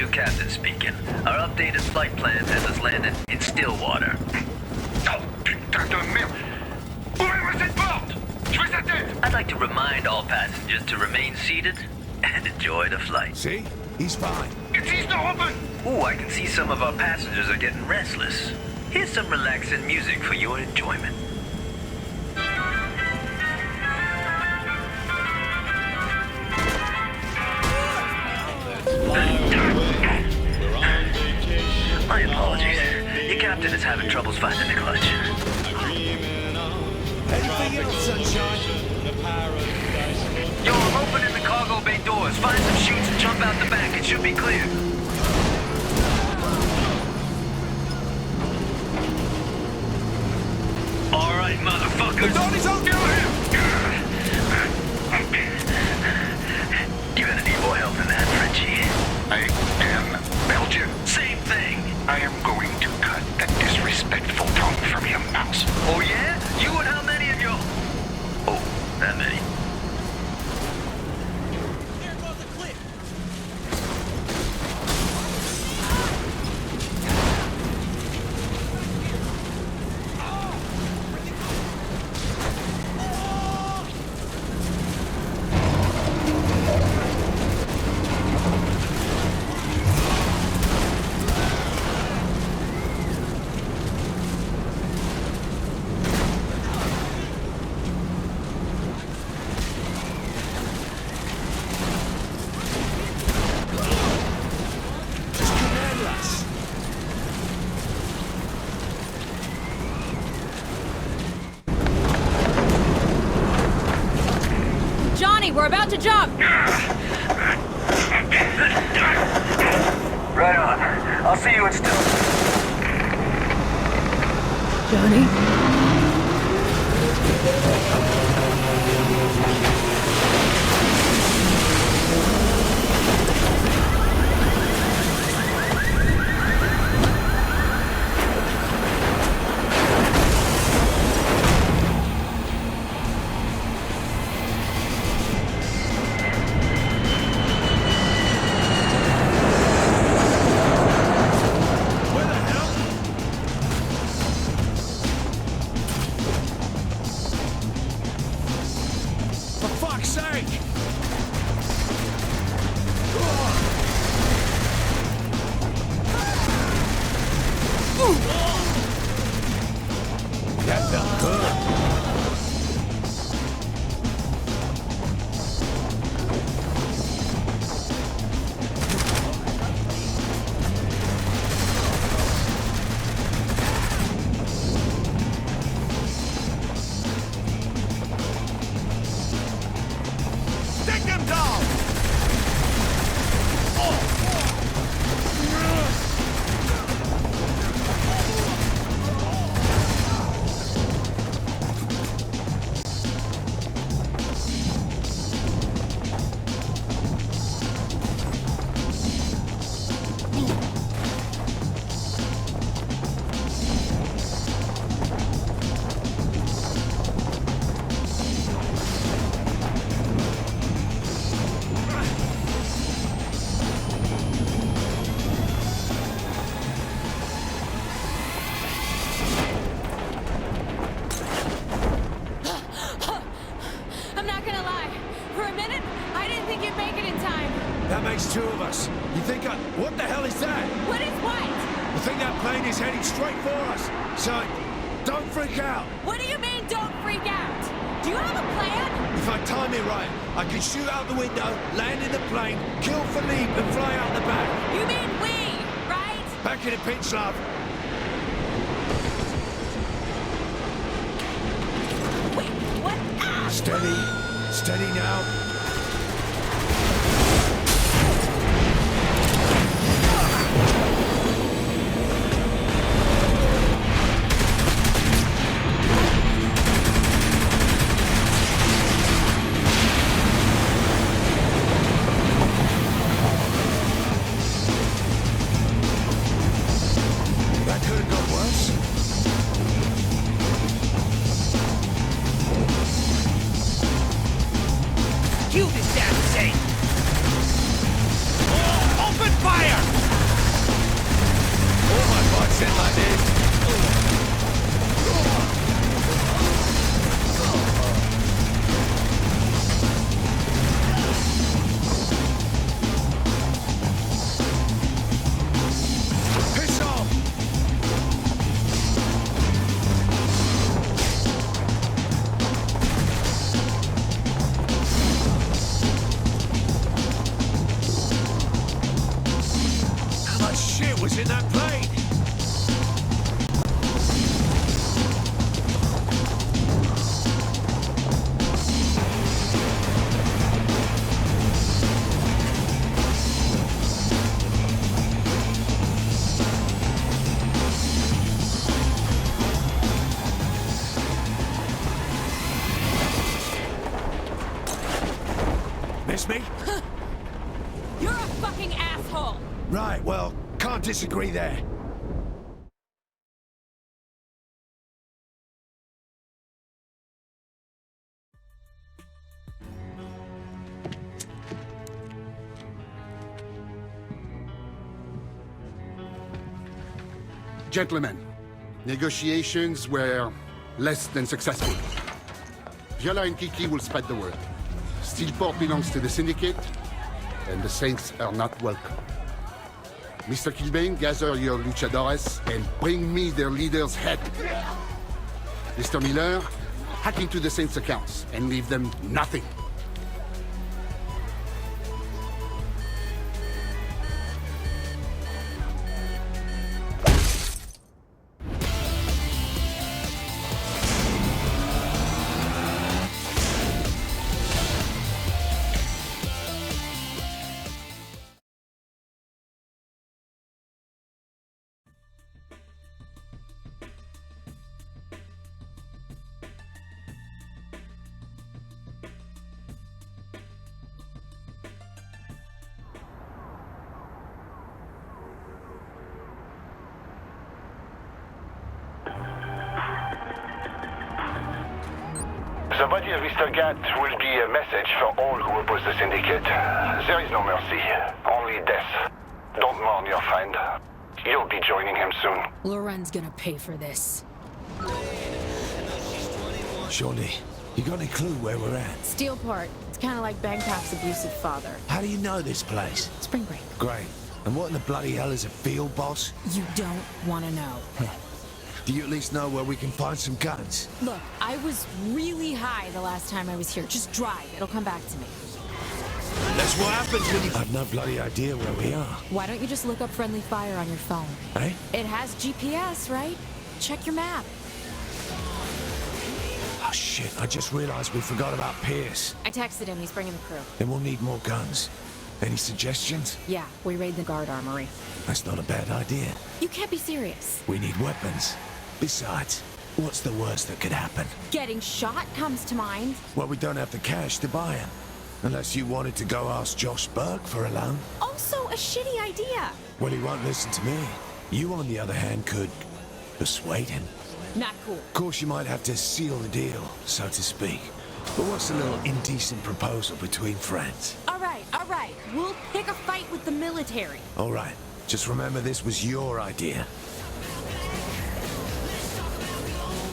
new captain speaking. Our updated flight plans has us landing in Stillwater. Oh, putain de merde! Ouvrez-moi cette porte! Je vais sa tête! I'd like to remind all passengers to remain seated and enjoy the flight. See? He's fine. He's not open! Ooh, I can see some of our passengers are getting restless. Here's some relaxing music for your enjoyment. My apologies. Your captain is having troubles finding the clutch. Anything else, sunshine? Yo, I'm opening the cargo bay doors. Find some chutes and jump out the back. It should be clear. All right, motherfuckers. The door is open! You gonna need more help than that, Frenchie? I am Belgian. Same thing. I am going to cut that disrespectful tongue from your mouth. Oh yeah? You and how many of your... Oh, that many. There goes the clip. Just command us. Johnny, we're about to jump! Right on. I'll see you in Still. Johnny? Where the hell? For fuck's sake! That felt good. Take them down! I'm not gonna lie. For a minute, I didn't think you'd make it in time. That makes two of us. You think I... What the hell is that? What is what? I think that plane is heading straight for us. So, don't freak out. What do you mean, don't freak out? Do you have a plan? If I time it right, I can shoot out the window, land in the plane, kill Philippe and fly out the back. You mean we, right? Back in a pinch, love. Wait, what? Ah! Steady. Steady now. That could have gone worse. What was in that plane? Miss me? You're a fucking asshole! Right, well, can't disagree there. Gentlemen, negotiations were less than successful. Viola and Kiki will spread the word. Steelport belongs to the Syndicate, and the Saints are not welcome. Mr. Kilbane, gather your luchadores and bring me their leader's head. Mr. Miller, hack into the Saints' accounts and leave them nothing. The body of Mr. Gat will be a message for all who oppose the Syndicate. There is no mercy, only death. Don't mourn your friend. You'll be joining him soon. Loren's gonna pay for this. Shorty, you got any clue where we're at? Steelport. It's kind of like Bangkok's abusive father. How do you know this place? Spring break. Great. And what in the bloody hell is a field boss? You don't want to know. Do you at least know where we can find some guns? Look, I was really high the last time I was here. Just drive. It'll come back to me. That's what happens when you... I've no bloody idea where we are. Why don't you just look up friendly fire on your phone? Eh? It has GPS, right? Check your map. Oh, shit. I just realized we forgot about Pierce. I texted him. He's bringing the crew. Then we'll need more guns. Any suggestions? Yeah, we raid the guard armory. That's not a bad idea. You can't be serious. We need weapons. Besides, what's the worst that could happen? Getting shot comes to mind. Well, we don't have the cash to buy him. Unless you wanted to go ask Josh Burke for a loan. Also a shitty idea. Well, he won't listen to me. You, on the other hand, could persuade him. Not cool. Of course, you might have to seal the deal, so to speak. But what's a little indecent proposal between friends? All right. We'll pick a fight with the military. All right. Just remember this was your idea.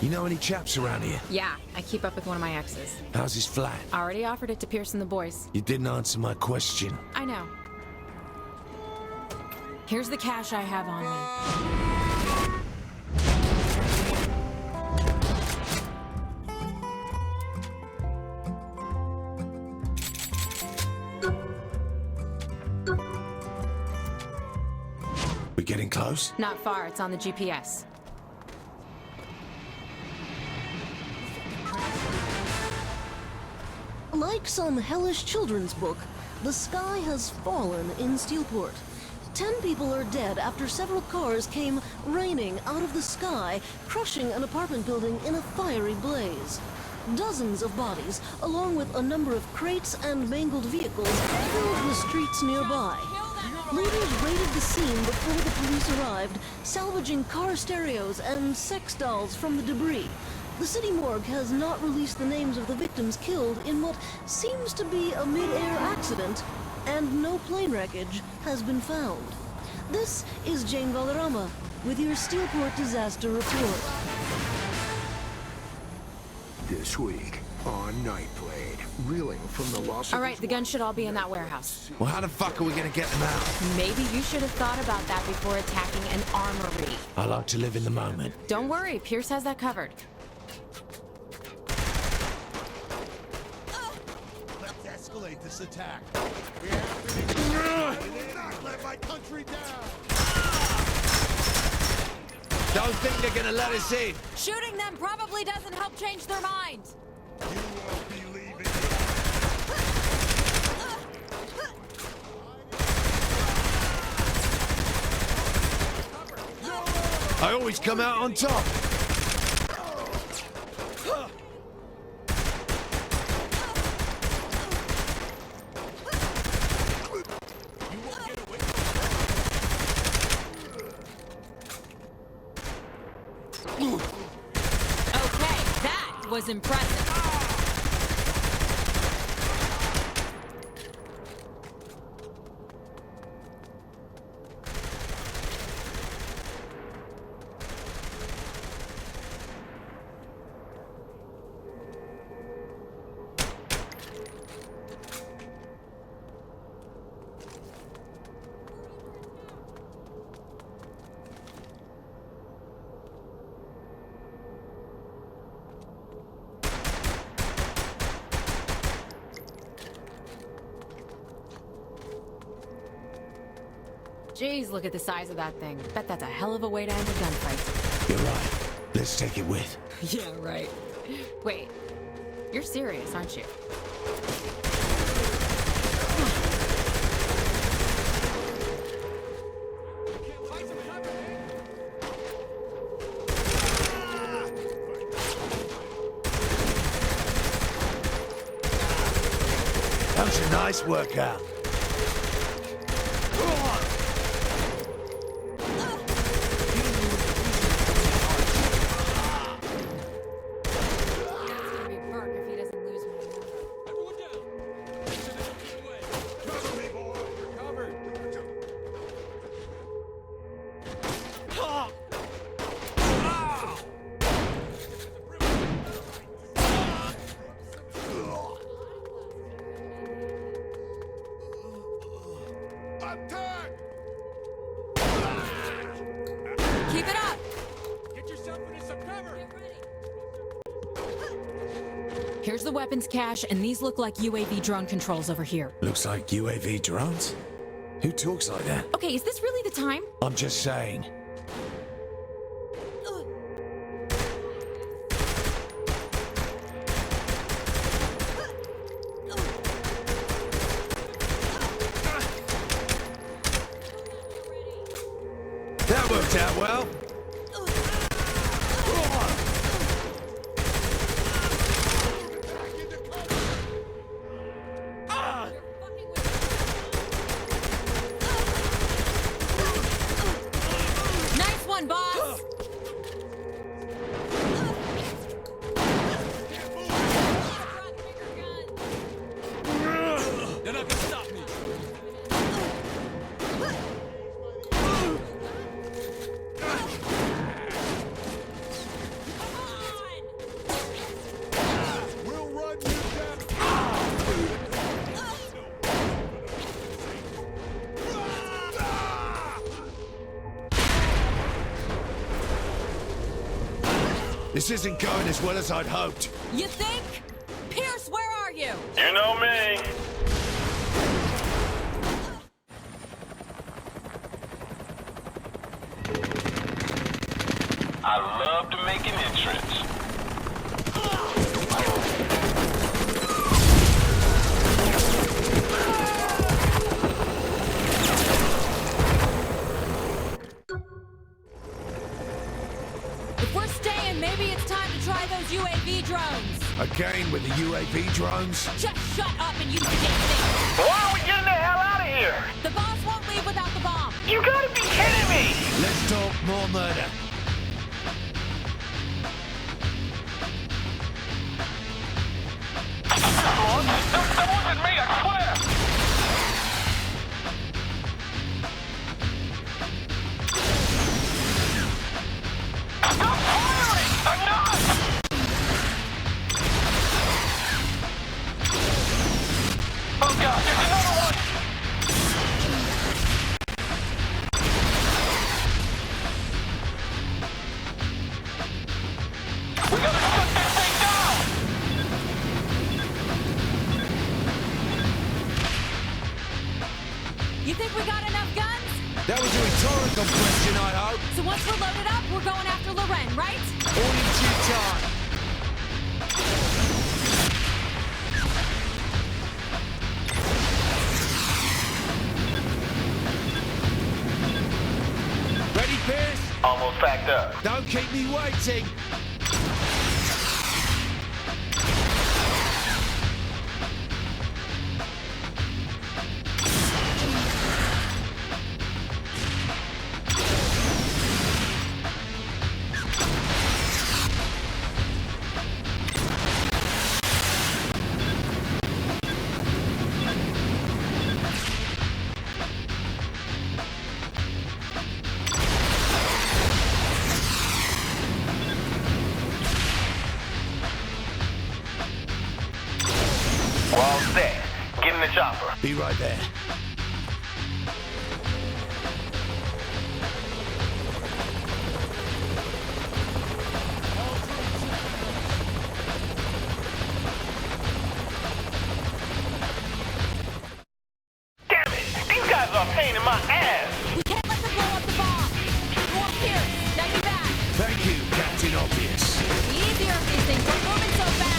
You know any chaps around here? Yeah, I keep up with one of my exes. How's his flat? I already offered it to Pierce and the boys. You didn't answer my question. I know. Here's the cash I have on me. We getting close? Not far, it's on the GPS. Like some hellish children's book, the sky has fallen in Steelport. 10 people are dead after several cars came raining out of the sky, crushing an apartment building in a fiery blaze. Dozens of bodies, along with a number of crates and mangled vehicles, filled the streets nearby. Leaders raided the scene before the police arrived, salvaging car stereos and sex dolls from the debris. The city morgue has not released the names of the victims killed in what seems to be a mid-air accident, and no plane wreckage has been found. This is Jane Valderrama with your Steelport Disaster Report. This week on Nightblade, reeling from the loss of... All right, the guns should all be in that warehouse. Well, how the fuck are we gonna get them out? Maybe you should have thought about that before attacking an armory. I like to live in the moment. Don't worry, Pierce has that covered. Let's escalate this attack. We have to... I will not let my country down! Don't think they're gonna let us in. Shooting them probably doesn't help change their mind. I always come out on top. Okay, that was impressive. Jeez, look at the size of that thing. Bet that's a hell of a way to end a gunfight. You're right. Let's take it with. Yeah, right. Wait, you're serious, aren't you? That was a nice workout. That's gonna be Burke if he doesn't lose me. Attack! Keep it up! Get yourself into some cover! Here's the weapons cache, and these look like UAV drone controls over here. Looks like UAV drones. Who talks like that? Okay, is this really the time? I'm just saying. That worked out well. Nice one, boss! They're not gonna stop me. We'll run you down! This isn't going as well as I'd hoped. You think? Pierce, where are you? You know me. I love to make an entrance. If we're staying, maybe it's time to try those UAV drones. Again with the UAV drones? Just shut up and use the damn thing. Why are we getting the hell out of here? The boss won't leave without the bomb. You gotta be kidding me! Let's talk more murder. That wasn't me, I swear! Stop firing! I'm not! Oh god, there's another one! We gotta shut this thing down! You think we got enough guns? That was a rhetorical question, I hope. So once we're loaded up, we're going after Loren, right? All in due time. Ready, Pierce? Almost packed up. Don't keep me waiting. We're all set. Get in the chopper. Be right there. Damn it! These guys are a pain in my ass! We can't let them blow up the bomb. Go up here. Now be back. Thank you, Captain Obvious. Be easier if these things weren't moving so fast.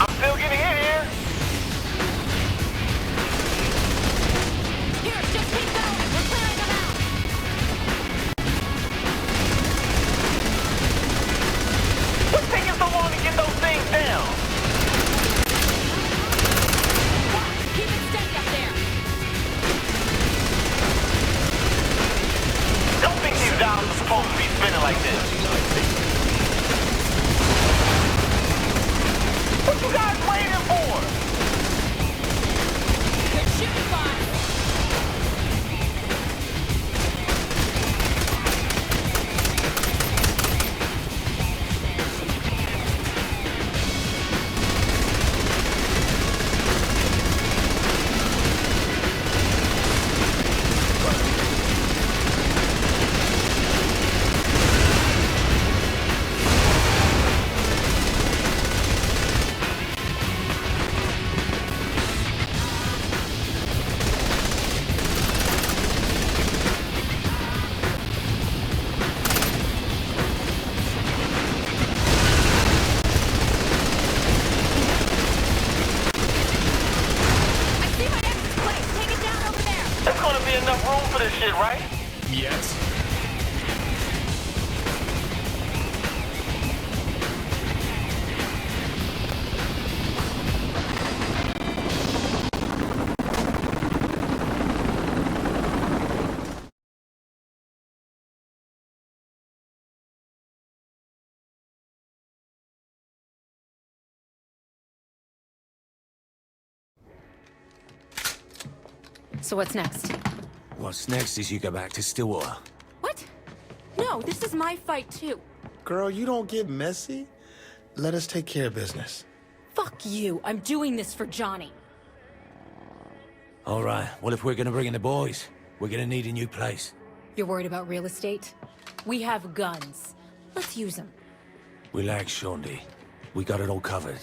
I'm still getting hit here! Here, just keep going. We're clearing them out. What's taking so long to get those things down? Keep it steady up there. Don't think these dials are supposed to be spinning like this. What you guys waiting for? Good shooting, Bob. Enough room for this shit, right? Yes. So what's next? What's next is you go back to Stillwater. What? No, this is my fight too. Girl, you don't get messy. Let us take care of business. Fuck you. I'm doing this for Johnny. All right, well, if we're gonna bring in the boys, we're gonna need a new place. You're worried about real estate? We have guns. Let's use them. Relax, Shondi. We got it all covered.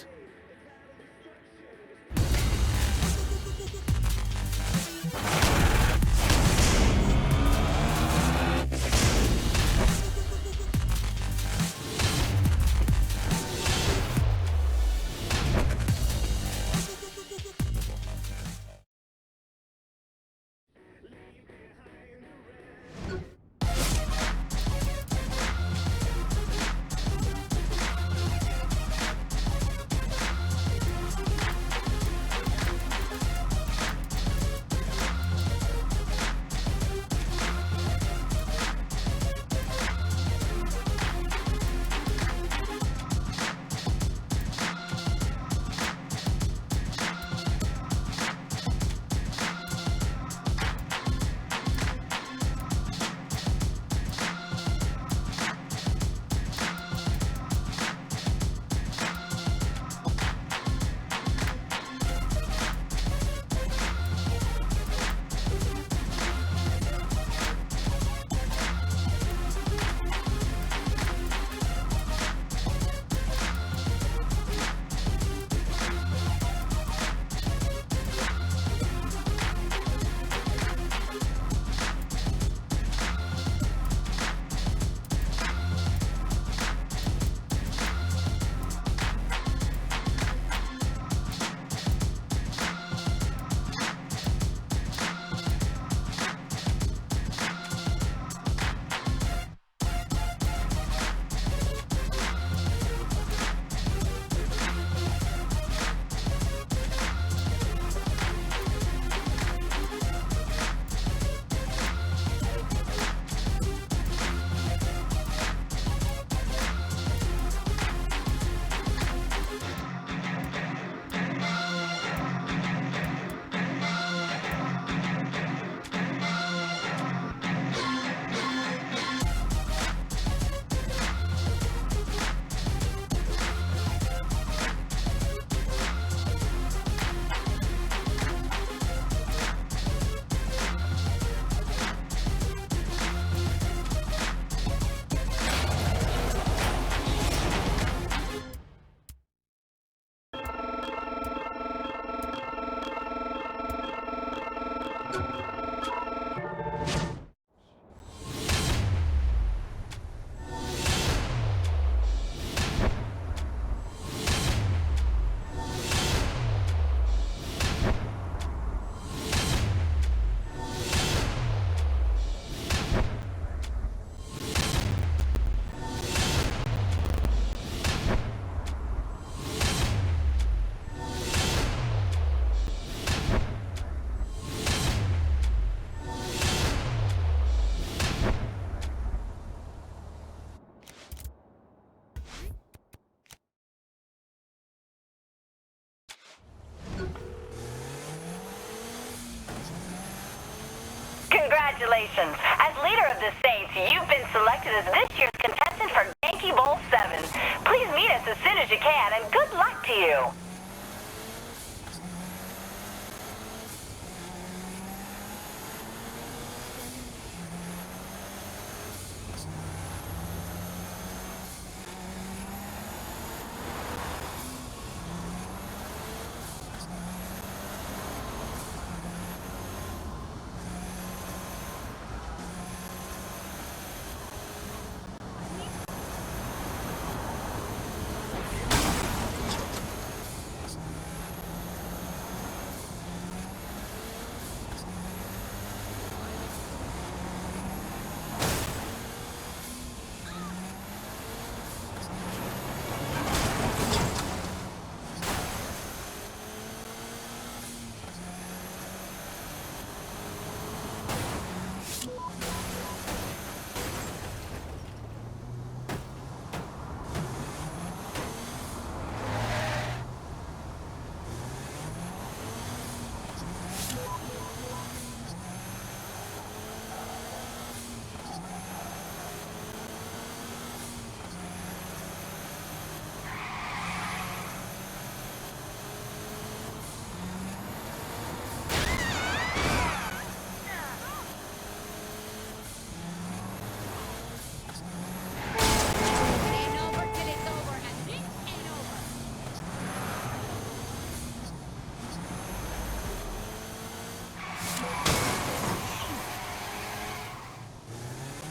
Congratulations. As leader of the Saints, you've been selected as this year's contestant for Yankee Bowl 7. Please meet us as soon as you can, and good luck to you.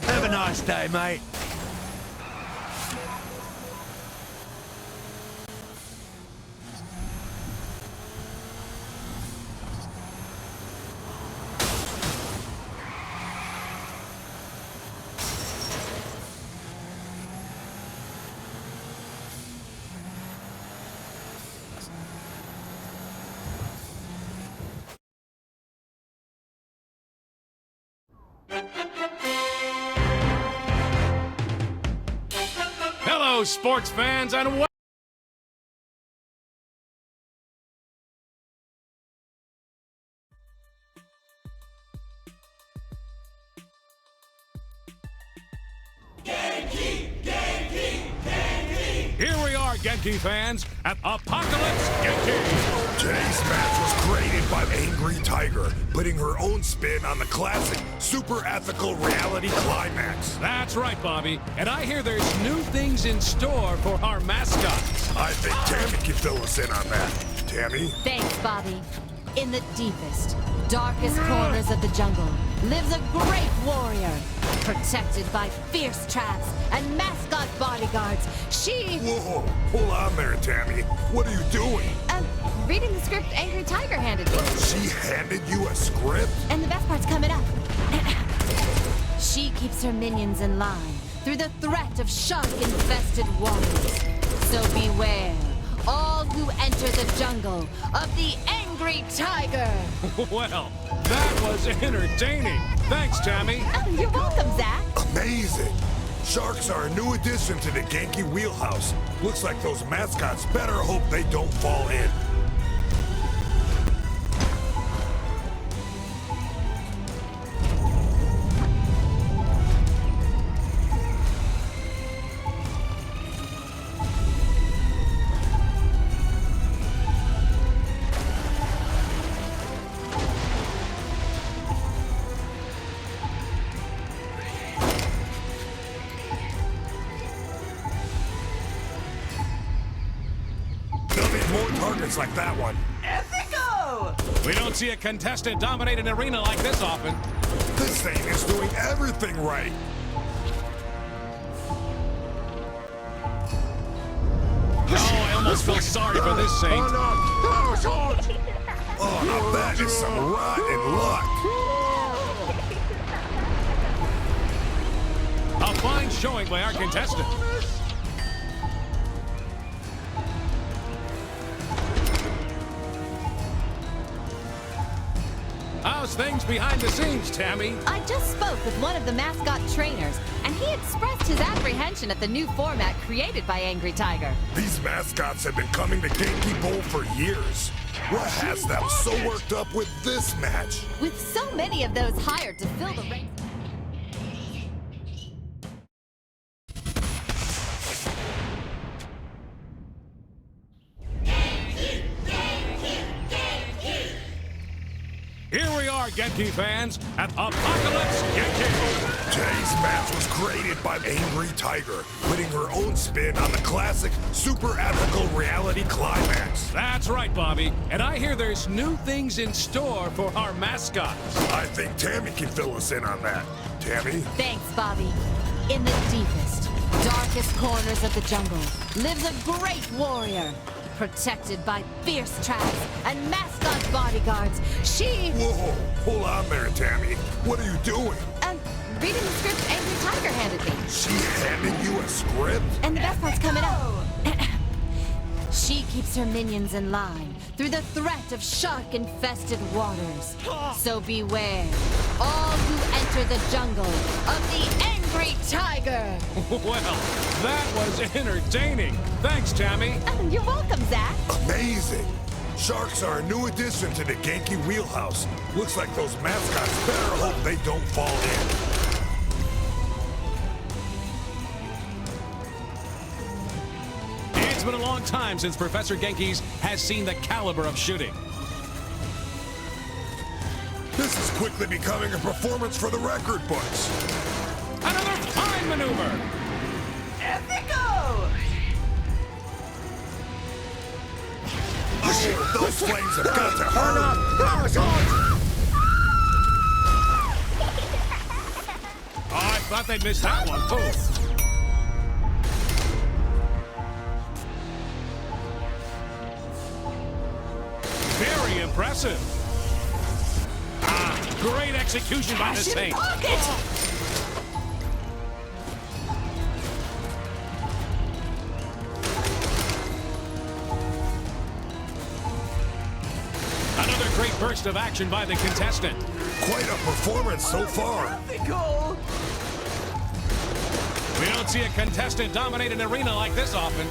Have a nice day, mate. Hello, sports fans, and here we are, Genki fans, at Apocalypse Genki. Today's match was created by Angry Tiger, putting her own spin on the classic super ethical reality climax. That's right, Bobby. And I hear there's new things in store for our mascots. I think Tammy can fill us in on that. Tammy? Thanks, Bobby. In the deepest, darkest corners of the jungle lives a great warrior, protected by fierce traps and mascot bodyguards. She... Whoa, hold on there, Tammy. What are you doing? Reading the script Angry Tiger handed me. She handed you a script? And the best part's coming up. She keeps her minions in line through the threat of shark-infested waters. So beware, all who enter the jungle of the Angry Tiger. Well, that was entertaining. Thanks, Tammy. Oh, you're welcome, Zach. Amazing. Sharks are a new addition to the Genki wheelhouse. Looks like those mascots better hope they don't fall in. Like that one. Ethico! We don't see a contestant dominate an arena like this often. This thing is doing everything right. Oh, I almost feel sorry for this saint. Oh, now that is some rotten luck. A fine showing by our contestant. How's us things behind the scenes, Tammy. I just spoke with one of the mascot trainers, and he expressed his apprehension at the new format created by Angry Tiger. These mascots have been coming to Genki Bowl for years. What has them so worked up with this match? With so many of those hired to fill the ranks. Here we are, Genki fans, at Apocalypse Genki. Today's match was created by Angry Tiger, putting her own spin on the classic, super ethical reality climax. That's right, Bobby. And I hear there's new things in store for our mascots. I think Tammy can fill us in on that. Tammy? Thanks, Bobby. In the deepest, darkest corners of the jungle lives a great warrior. Protected by fierce traps and mascot bodyguards, she... Whoa, hold on there, Tammy. What are you doing? Reading the script Angry Tiger handed me. She handed you a script? And the best part's coming up. She keeps her minions in line through the threat of shark-infested waters. So beware, all who enter the jungle of the Angry Tiger. Well, that was entertaining. Thanks, Tammy. You're welcome, Zach. Amazing. Sharks are a new addition to the Genki wheelhouse. Looks like those mascots better hope they don't fall in. It's been a long time since Professor Genki's has seen the caliber of shooting. This is quickly becoming a performance for the record books. Another fine maneuver. Epico! Oh, those flames have got to hurt. Oh, I thought they'd missed that one, too. Very impressive. Great execution by the Saint. Another great burst of action by the contestant. Quite a performance so far. We don't see a contestant dominate an arena like this often.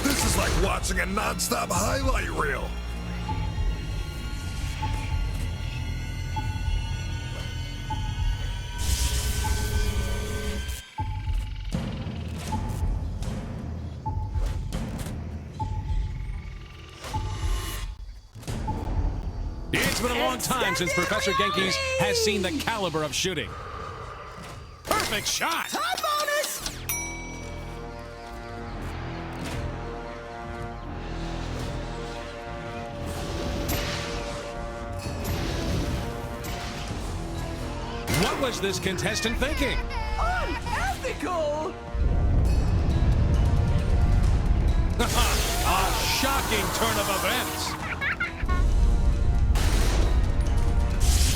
This is like watching a non-stop highlight reel. It's been a long time since Professor Genki's has seen the caliber of shooting. Perfect shot! Time bonus! What was this contestant thinking? Unethical! A shocking turn of events.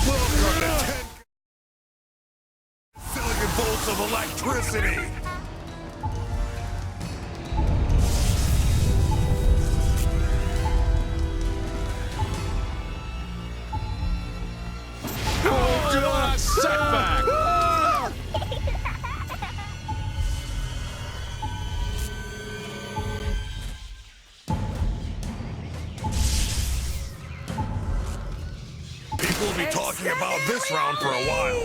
Welcome to 10 zillion volts of electricity. Oh, a setback. People will be talking about this round for a while.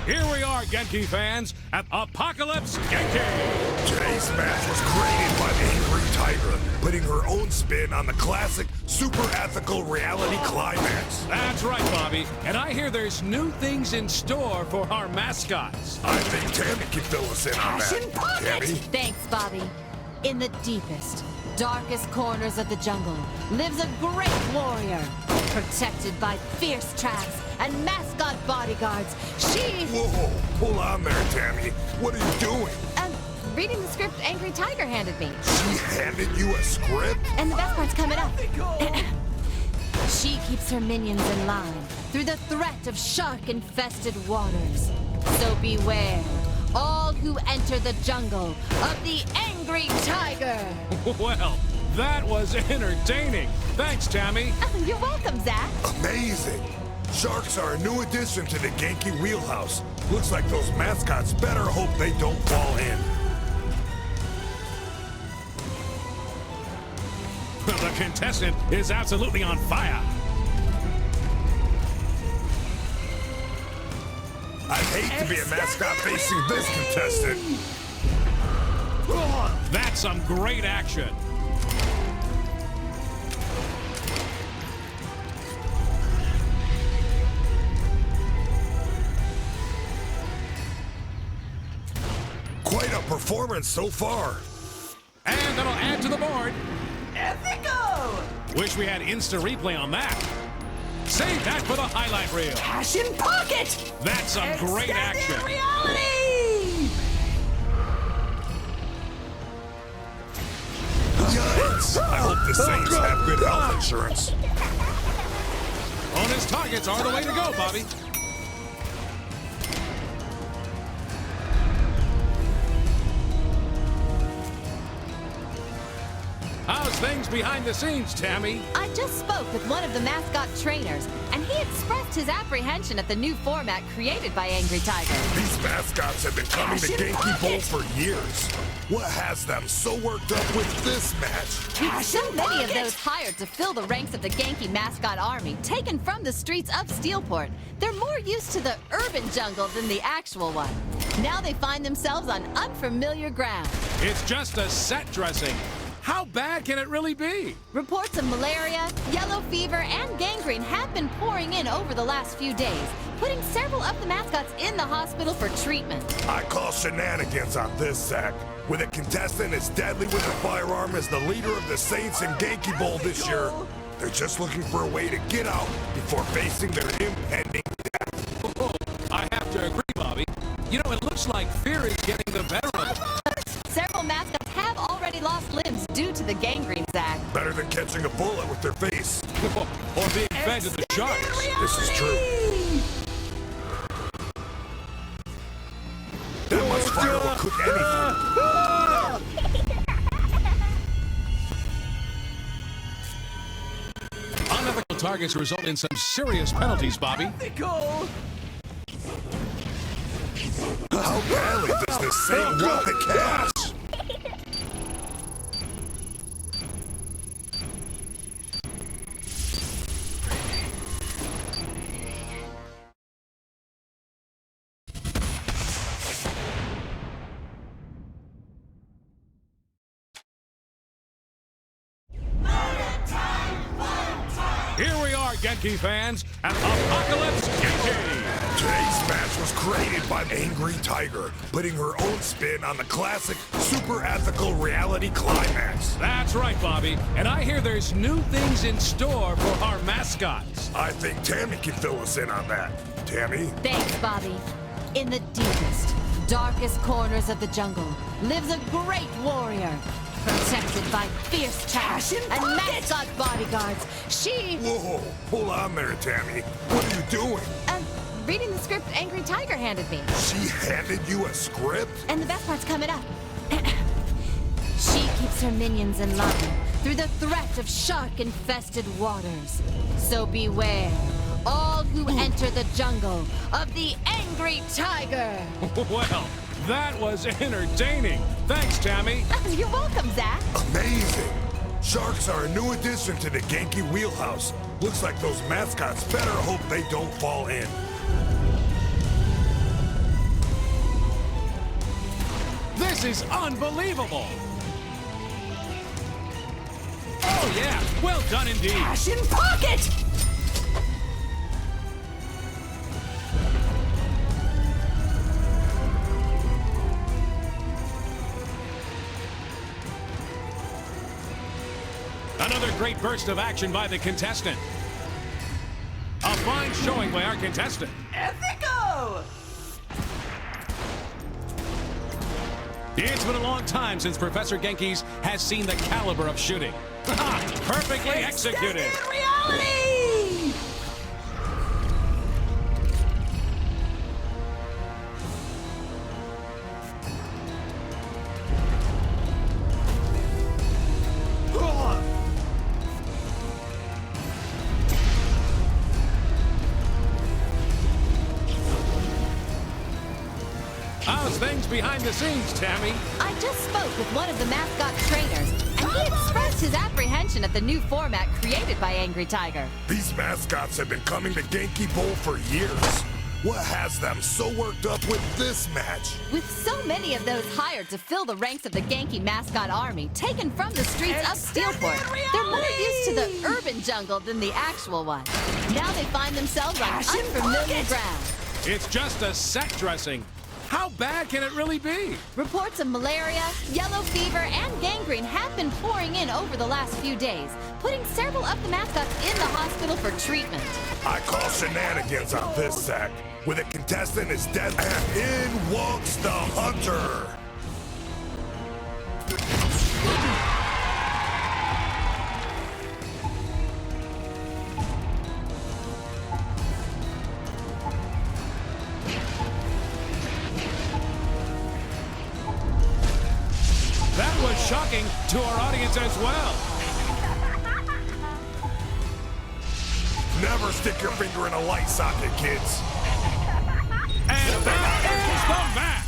Here we are, Genki fans, at Apocalypse Genki. Today's match was created by Angry Tiger, putting her own spin on the classic, super ethical reality climax. That's right, Bobby. And I hear there's new things in store for our mascots. I think Tammy can fill us in on that. Tammy? Thanks, Bobby. In the deepest, darkest corners of the jungle lives a great warrior, protected by fierce traps and mascot bodyguards. She... Whoa, hold on there, Tammy. What are you doing? Reading the script Angry Tiger handed me. She handed you a script? And the best part's coming up. She keeps her minions in line through the threat of shark-infested waters. So beware, all who enter the jungle of the Angry Tiger. Well, that was entertaining. Thanks, Tammy. You're welcome, Zach. Amazing. Sharks are a new addition to the Genki wheelhouse. Looks like those mascots better hope they don't fall in. The contestant is absolutely on fire. I'd hate to be a mascot facing this contestant. That's some great action. Quite a performance so far. And that'll add to the board. Ethico! Wish we had instant replay on that. Save that for the highlight reel. Cash in pocket! That's some great action. Reality! Yikes! I hope the Saints have good health insurance. Bonus targets are the way to go, Bobby. How's things behind the scenes, Tammy? I just spoke with one of the mascot trainers, and he expressed his apprehension at the new format created by Angry Tiger. These mascots have been coming to Genki Bowl for years. What has them so worked up with this match? With so many of those hired to fill the ranks of the Genki mascot army, taken from the streets of Steelport, they're more used to the urban jungle than the actual one. Now they find themselves on unfamiliar ground. It's just a set dressing. How bad can it really be? Reports of malaria, yellow fever, and gangrene have been pouring in over the last few days, putting several of the mascots in the hospital for treatment. I call shenanigans on this, Zach. With a contestant as deadly with a firearm as the leader of the Saints in Genki Bowl this year, they're just looking for a way to get out before facing their impending death. Oh, I have to agree, Bobby. You know, it looks like fear is getting the better of them. Several mascots have already lost limbs due to the gangrene, Zach. Better than catching a bullet with their face. Or being fed to the sharks. This is true. That much fire will cook anything. Unethical targets result in some serious penalties, Bobby. How badly does this Saint want the cash? Here we are, Genki fans, at Apocalypse Genki! Today's match was created by Angry Tiger, putting her own spin on the classic, super ethical reality climax. That's right, Bobby. And I hear there's new things in store for our mascots. I think Tammy can fill us in on that. Tammy? Thanks, Bobby. In the deepest, darkest corners of the jungle lives a great warrior, protected by fierce traps and mascot bodyguards. She... Whoa, hold on there, Tammy. What are you doing? Reading the script Angry Tiger handed me. She handed you a script? And the best part's coming up. She keeps her minions in line through the threat of shark-infested waters. So beware, all who enter the jungle of the Angry Tiger. Well, that was entertaining. Thanks, Tammy. You're welcome, Zach. Amazing. Sharks are a new addition to the Genki wheelhouse. Looks like those mascots better hope they don't fall in. This is unbelievable! Oh yeah, well done indeed. Cash in pocket! Another great burst of action by the contestant. A fine showing by our contestant. Ethico! It's been a long time since Professor Genki's has seen the caliber of shooting. Perfectly executed. Extended reality! How's things behind the scenes, Tammy? I just spoke with one of the mascot trainers, and he expressed his apprehension at the new format created by Angry Tiger. These mascots have been coming to Genki Bowl for years. What has them so worked up with this match? With so many of those hired to fill the ranks of the Genki mascot army, taken from the streets of Steelport, they're more used to the urban jungle than the actual one. Now they find themselves on unfamiliar ground. It's just a set dressing. How bad can it really be? Reports of malaria, yellow fever, and gangrene have been pouring in over the last few days, putting several of the mascots in the hospital for treatment. I call shenanigans on this sack. With a contestant is dead, and in walks the hunter. That was shocking to our audience as well. Never stick your finger in a light socket, kids. And that is the match.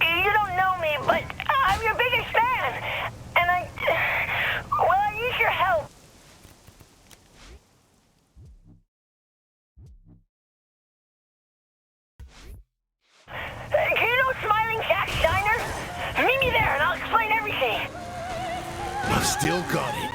You don't know me, but I'm your biggest fan. And I use your help. Do you know Smiling Jack Steiner? Meet me there and I'll explain everything. I've still got it.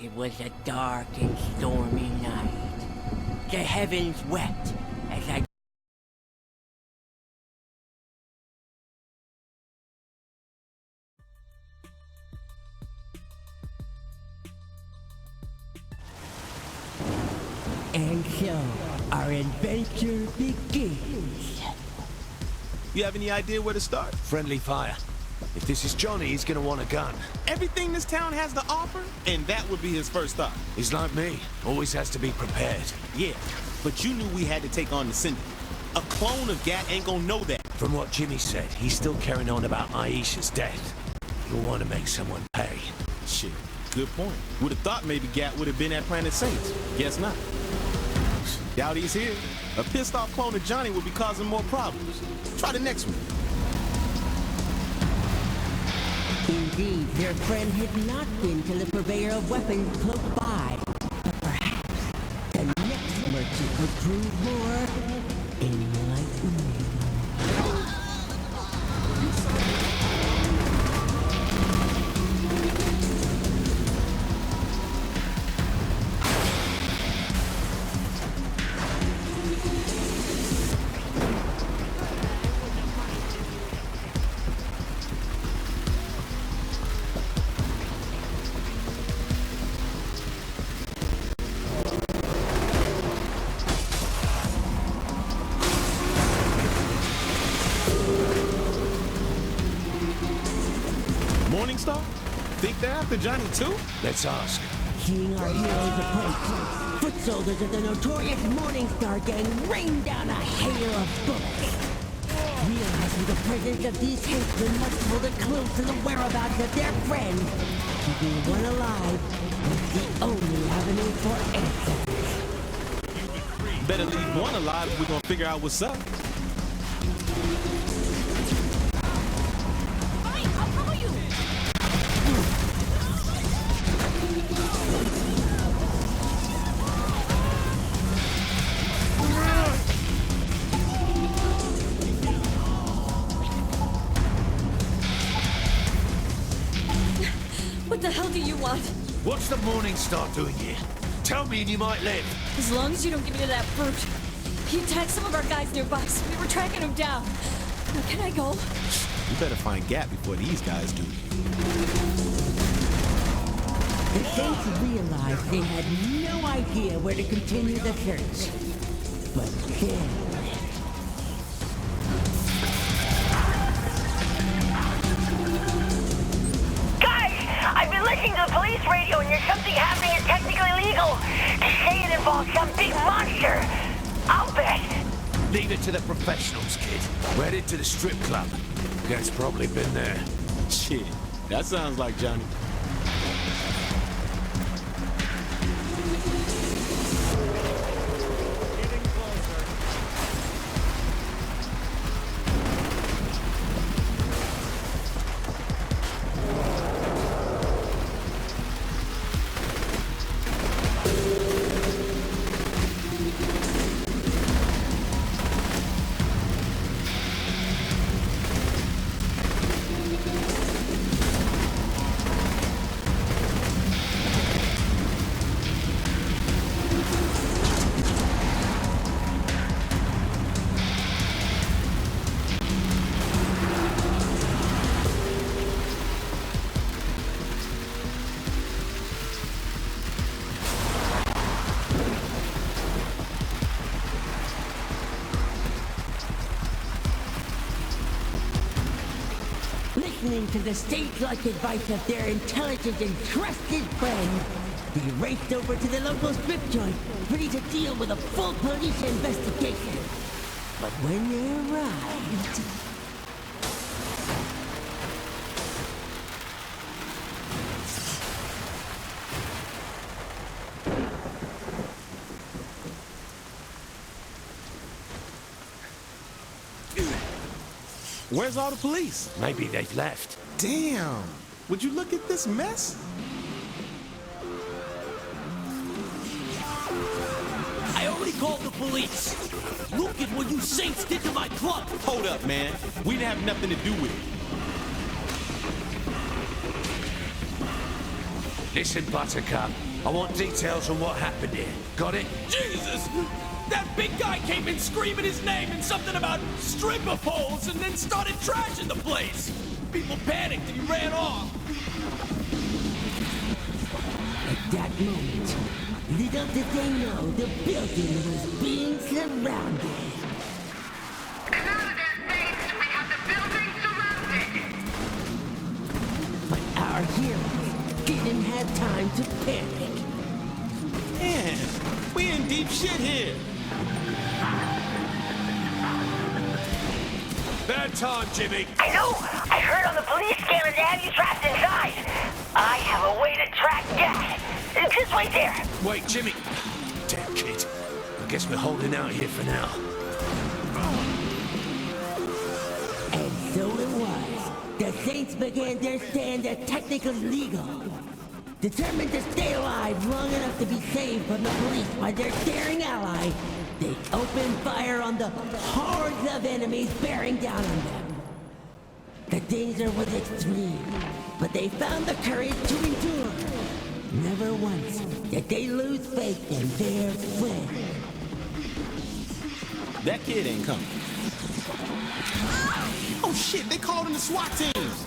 It was a dark and stormy night. The heavens wept as I... And so, our adventure begins. You have any idea where to start? Friendly fire. If this is Johnny, he's gonna want a gun. Everything this town has to offer, and that would be his first thought. He's like me. Always has to be prepared. Yeah, but you knew we had to take on the Syndicate. A clone of Gat ain't gonna know that. From what Jimmy said, he's still carrying on about Aisha's death. You'll want to make someone pay. Shit, good point. Would have thought maybe Gat would have been at Planet Saints. Guess not. Doubt he's here. A pissed off clone of Johnny would be causing more problems. Try the next one. Indeed, their friend had not been to the purveyor of weapons close by. But perhaps the next merchant would prove more enlightening. Morningstar? Think they're after Johnny too? Let's ask. Seeing our heroes approach, foot soldiers of the notorious Morningstar gang rain down a hail of bullets. Realizing the presence of these henchmen must hold a clue to the whereabouts of their friend. Keeping one alive is the only avenue for answers. Better leave one alive if we're gonna figure out what's up. What the hell do you want? What's the Morningstar doing here? Tell me and you might live. As long as you don't give me to that brute. He attacked some of our guys nearby, so we were tracking him down. Now, can I go? You better find Gat before these guys do. The Saints realized they had no idea where to continue the search. But then... I've been listening to the police radio and there's something happening that's technically illegal. They say it involves some big monster. I'll bet. Leave it to the professionals, kid. We're headed to the strip club. Gat's probably been there. Shit, that sounds like Johnny. Listening to the sage-like advice of their intelligent and trusted friend, they raced over to the local strip joint, ready to deal with a full police investigation. But when they arrived... Where's all the police? Maybe they've left. Damn! Would you look at this mess? I already called the police. Look at what you Saints did to my club. Hold up, man. We didn't have nothing to do with it. Listen, Buttercup. I want details on what happened here. Got it? Jesus! That big guy came in screaming his name and something about stripper poles and then started trashing the place. People panicked and he ran off. At that moment, little did they know the building was being surrounded. But our heroes didn't have time to panic. Man, we in deep shit here. Bad time, Jimmy. I know! I heard on the police scanner they have you trapped inside. I have a way to track gas. Just wait there. Wait, Jimmy. Damn kid. I guess we're holding out here for now. And so it was. The Saints began their stand at technically legal. Determined to stay alive long enough to be saved from the police by their daring ally, they opened fire on the hordes of enemies bearing down on them. The danger was extreme, but they found the courage to endure. Never once did they lose faith in their friend. That kid ain't coming. Oh shit, they called in the SWAT teams.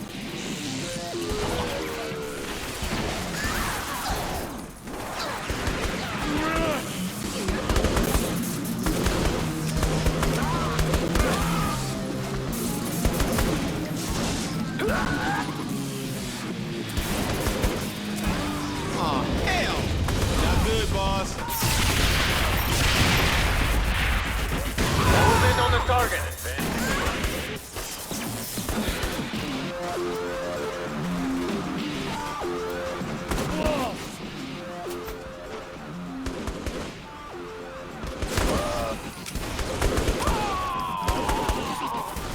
Oh, hell! Not good, boss. Move in on the target.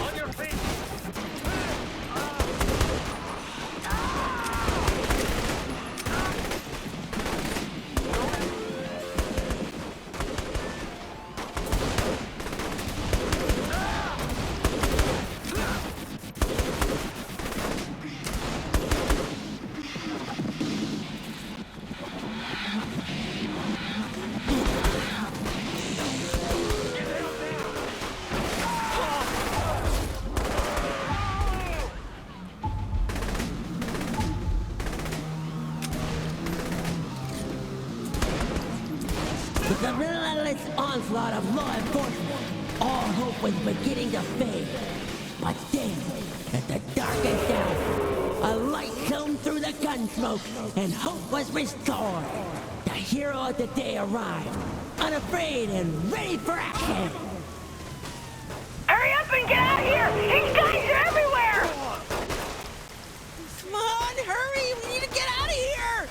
On your feet. With the relentless onslaught of law enforcement, all hope was beginning to fade. But then, as the darkness down, a light shone through the gun smoke, and hope was restored. The hero of the day arrived, unafraid and ready for action. Hurry up and get out here! These guys are everywhere! Come on, hurry! We need to get out of here!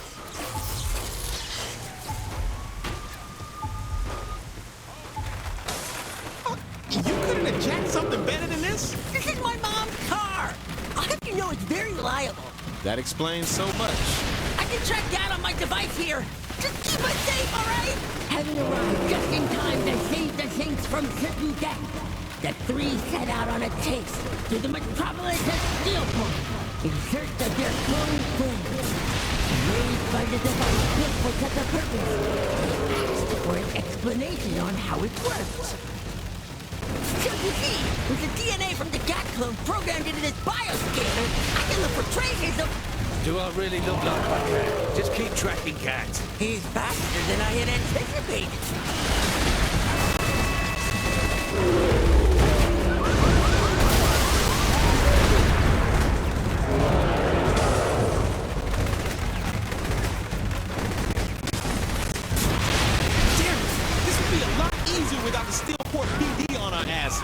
You couldn't have jacked something better than this? This is my mom's car! I'll have you know it's very reliable. That explains so much. I can track down on my device here. Just keep us safe, all right? Having arrived just in time to save the Saints from certain death, the three set out on a chase through the metropolis of Steelport in search of their clone friends. Raised by the device built for such a purpose, they asked for an explanation on how it works. So you see, with the DNA from the Gat clone programmed into this bioscanner, I can look for traces of... Do I really look like I can? Just keep tracking cats. He's faster than I had anticipated. Damn it! This would be a lot easier without the Steelport PD on our asses.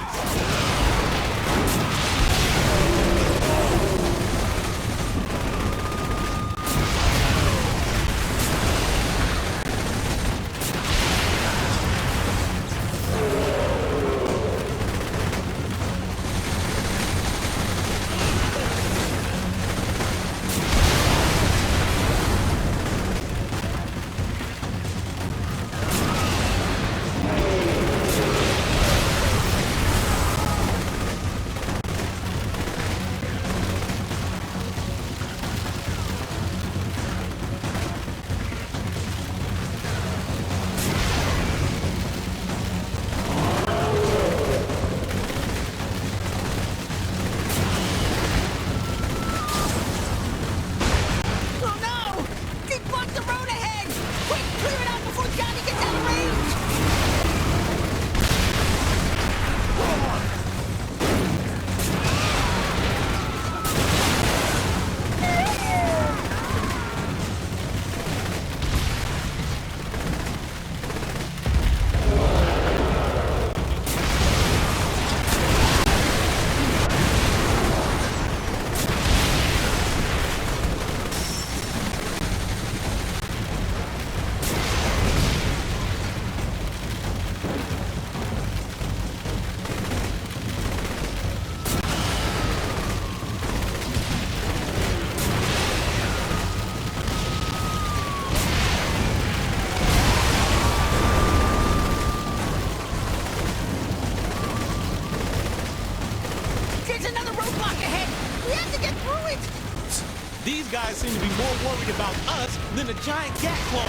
guys seem to be more worried about us than a giant cat claw.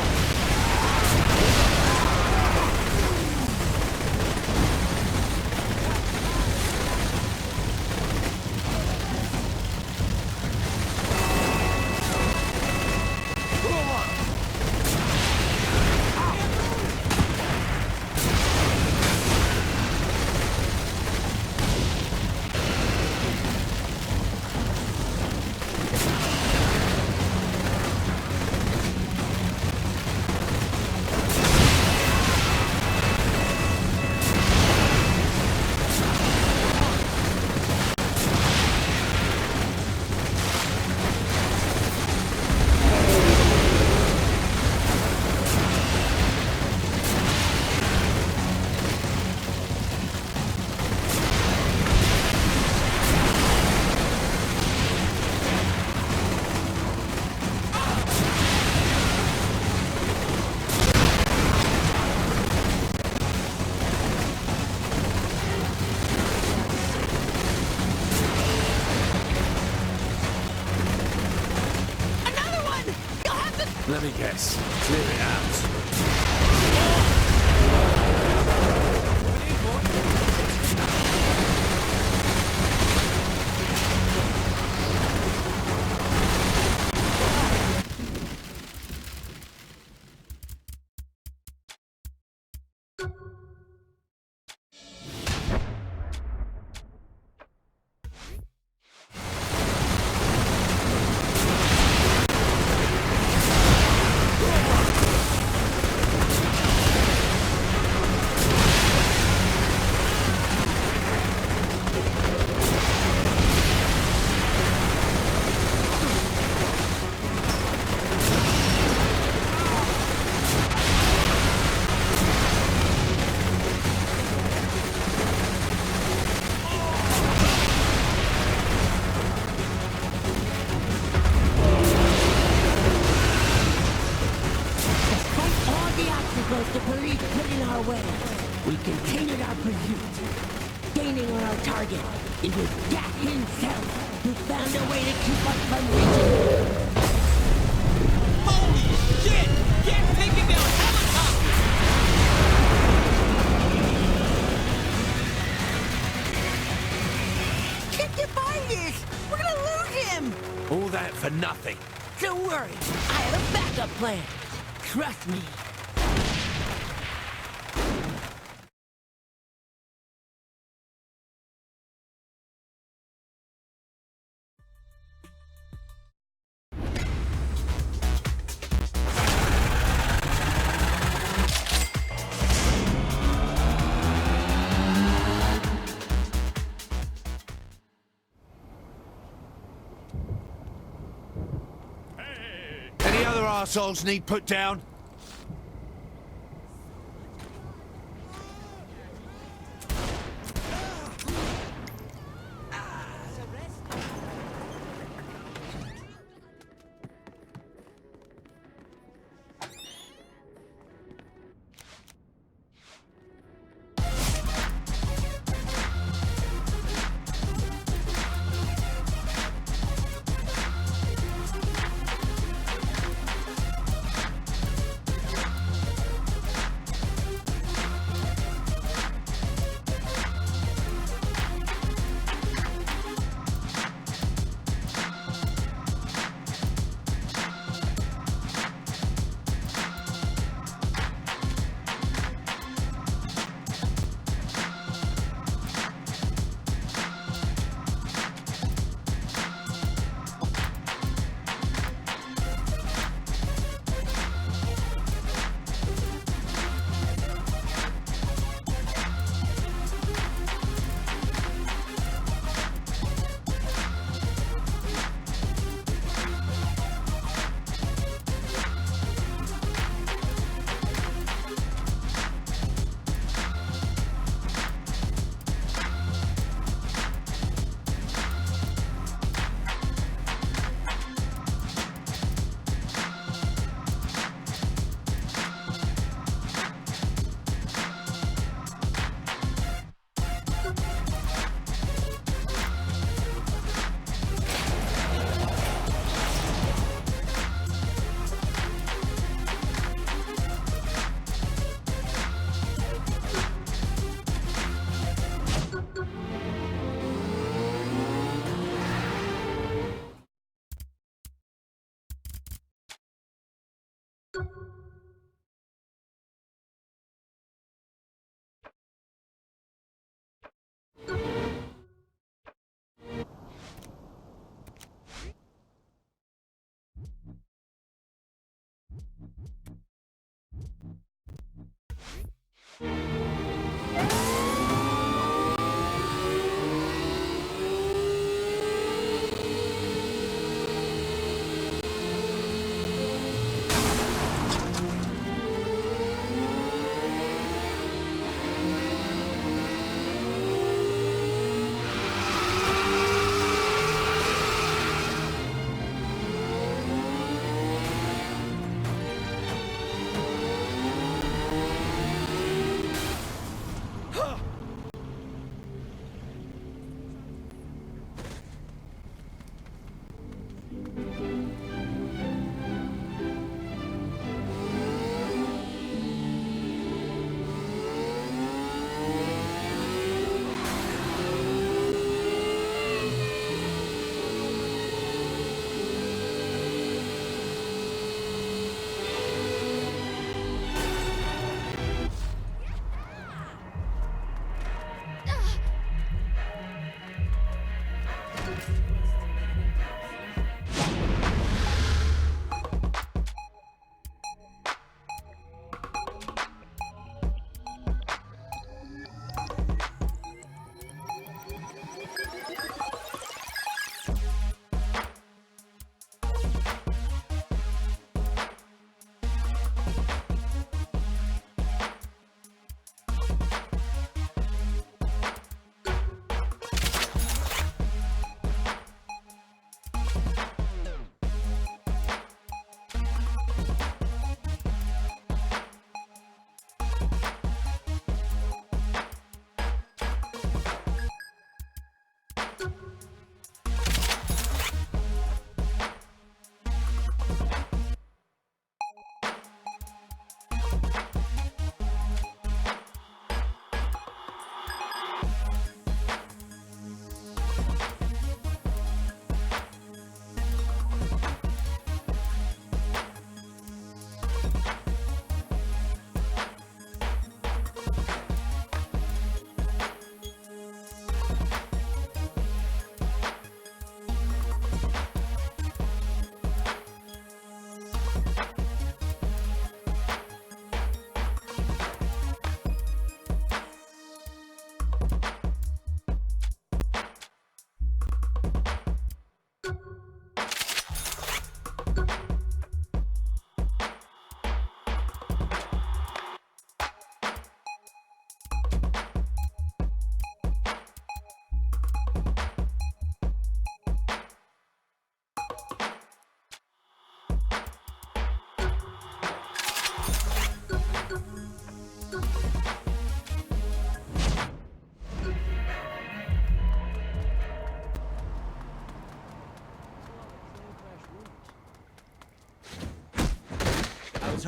Let me guess. Clear it out. The police put in our way. We continued our pursuit. Gaining on our target, it was Gat himself who found a way to keep us from reaching. Holy shit! Gat taking down helicopters! Can't get by this! We're gonna lose him! All that for nothing. Don't worry, I have a backup plan. Trust me. Any other arseholes need put down?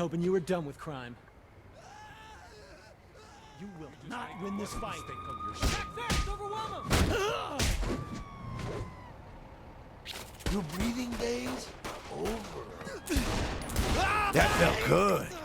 hoping you were done with crime. You will not win this fight. Back fast, overwhelm him! Your breathing days over. That felt good.